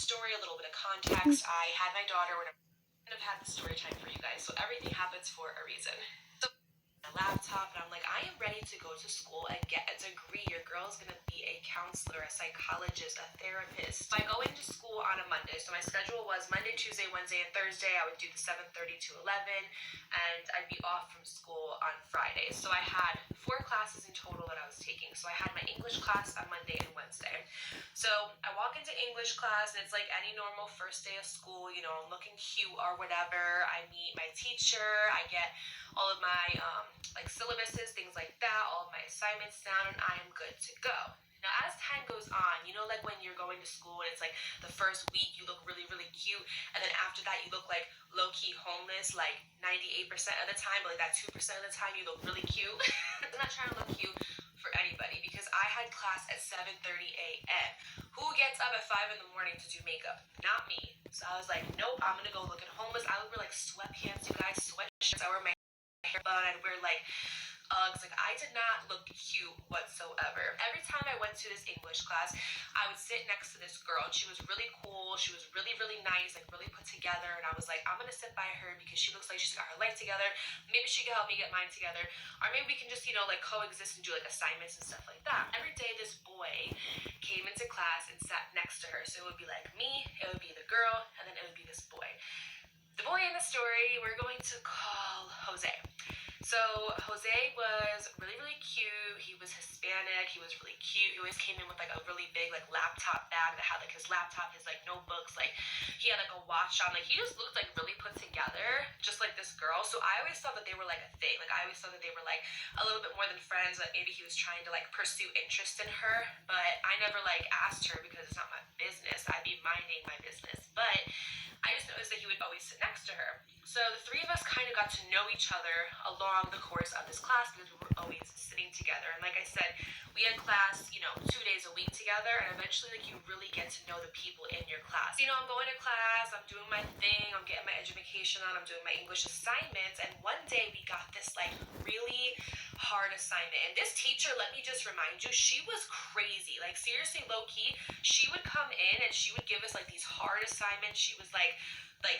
story, a little bit of context. I had my daughter when I kind of had the story time for you guys, so everything happens for a reason. So my laptop, and I'm like, I am ready to go to school and get a degree. Your girl's gonna be a counselor, a psychologist, a therapist. So I go into school on a Monday. So my schedule was Monday, Tuesday, Wednesday, and Thursday. I would do the 7:30 to 11, and I'd be off from school on Fridays. So I had 4 classes in total that I was taking. So I had my English class on Monday and Wednesday. So I walk into English class, and it's like any normal first day of school. You know, I'm looking cute or whatever. I meet my teacher. I get all of my like syllabuses, things like that, all of my assignments down, and I am good to go. Now, as time goes on, you know, like when you're going to school and it's like the first week you look really, really cute, and then after that you look like low-key homeless, like 98% of the time, but like that 2% of the time you look really cute. I'm not trying to look cute for anybody, because I had class at 7:30 a.m. Who gets up at 5 in the morning to do makeup? Not me. So I was like, nope, I'm gonna go looking homeless. I would wear like sweatpants, you guys, sweatshirts. I wear my hair bun. I'd wear like Uggs. Like, I did not look cute whatsoever. Every time I went to this English class, I would sit next to this girl, and she was really cool. She was really, really nice, like really put together. And I was like, I'm gonna sit by her because she looks like she's got her life together. Maybe she can help me get mine together, or maybe we can just, you know, like coexist and do like assignments and stuff like that. Every day, this boy came into class and sat next to her. So it would be like me, it would be the girl, and then it would be this boy. The boy in the story, we're going to call Jose. So Jose was really, really cute. He was Hispanic. He was really cute. He always came in with like a really big like laptop bag that had like his laptop, his like notebooks. Like he had like a watch on. Like he just looked like really put together, just like this girl. So I always thought that they were like a thing. Like I always thought that they were like a little bit more than friends. That maybe he was trying to like pursue interest in her. But I never like asked her because it's not my business. I'd be minding my business. But I just noticed that he would always sit next to her. So the 3 of us kind of got to know each other along the course of this class because we were always sitting together. And like I said, we had class, you know, 2 days a week together, and eventually like you really get to know the people in your class. You know, I'm going to class, I'm doing my thing, I'm getting my education on, I'm doing my English assignments, and one day we got this like really hard assignment. And this teacher, let me just remind you, she was crazy. Like seriously, low-key, she would come in and she would give us like these hard assignments. She was like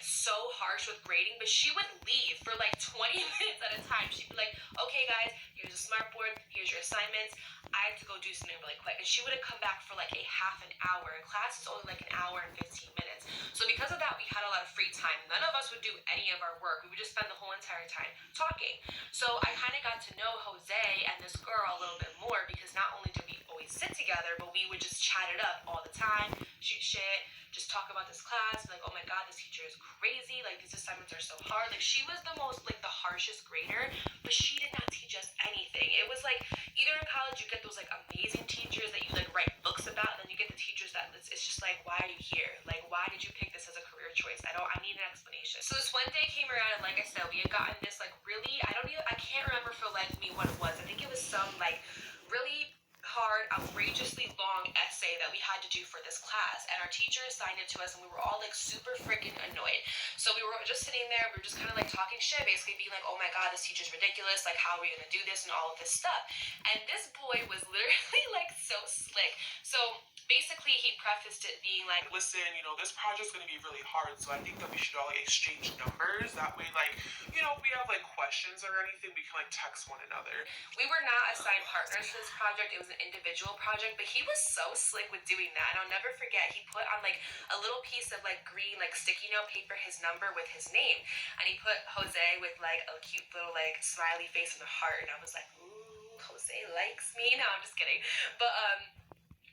so harsh with grading, but she would leave for like 20 minutes at a time. She'd be like, okay guys, here's a smart board, here's your assignments, I have to go do something really quick. And she wouldn't come back for like a half an hour, and class is only like an hour and 15 minutes. So because of that, we had a lot of free time. None of us would do any of our work. We would just spend the whole entire time talking. So I kind of got to know Jose and this girl a little bit more, because not only did we always sit together, but we would just chat it up all the time, shoot shit, just talk about this class, like, oh my god, this teacher is crazy, like these assignments are so hard. Like she was the most, like the harshest grader, but she did not teach us anything. It was like, either in college you get those like amazing teachers that you like write books about, and then you get the teachers that it's just like, why are you here? Like, why did you pick this as a career choice? I need an explanation. So this one day came around, and like I said, we had gotten this like really, I can't remember for the life of me what it was. I think it was some like really hard, outrageously long essay that we had to do for this class, and our teacher assigned it to us, and we were all like super freaking annoyed. So we were just sitting there, we were just kind of like talking shit, basically being like, oh my god, this teacher's ridiculous, like how are we gonna do this, and all of this stuff. And this boy was literally like so slick. So basically he prefaced it being like, listen, you know, this project's gonna be really hard, so I think that we should all like exchange numbers. That way, like, you know, if we have like questions or anything, we can like text one another. We were not assigned partners for this project. It was an individual project, but he was so slick with doing that. And I'll never forget, he put on like a little piece of like green like sticky note paper his number with his name, and he put Jose with like a cute little like smiley face and a heart, and I was like, ooh, Jose likes me. No, I'm just kidding. But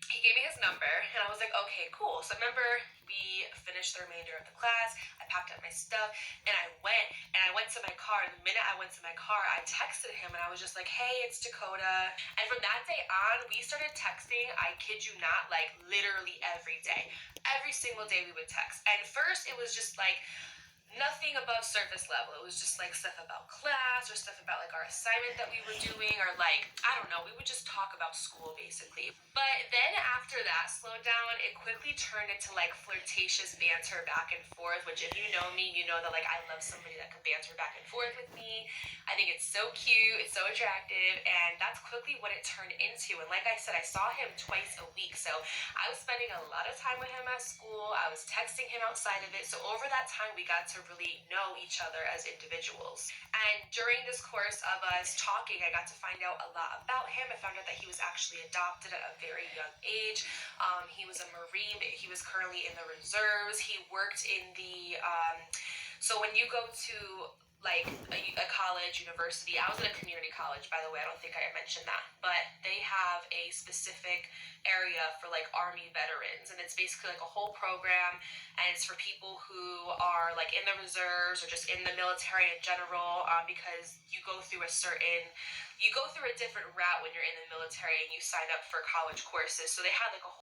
he gave me his number, and I was like, okay, cool. So I remember we finished the remainder of the class, I packed up my stuff, and I went to my car. And the minute I went to my car, I texted him, and I was just like, hey, it's Dakota. And from that day on, we started texting, I kid you not, like literally every day. Every single day we would text. And first it was just like nothing above surface level. It was just like stuff about class or stuff about like our assignment that we were doing, or like, I don't know, we would just talk about school basically. But then after that slowed down, it quickly turned into like flirtatious banter back and forth, which if you know me, you know that like I love somebody that can banter back and forth with me. I think it's so cute, it's so attractive, and that's quickly what it turned into. And like I said, I saw him twice a week, so I was spending a lot of time with him at school. I was texting him outside of it. So over that time, we got to really know each other as individuals. And during this course of us talking, I got to find out a lot about him. I found out that he was actually adopted at a very young age. He was a Marine, but he was currently in the reserves. He worked in the, so when you go to like a college, university. I was at a community college, by the way. I don't think I mentioned that, but they have a specific area for like Army veterans, and it's basically like a whole program, and it's for people who are like in the reserves or just in the military in general, because you go through a different route when you're in the military and you sign up for college courses. So they had like a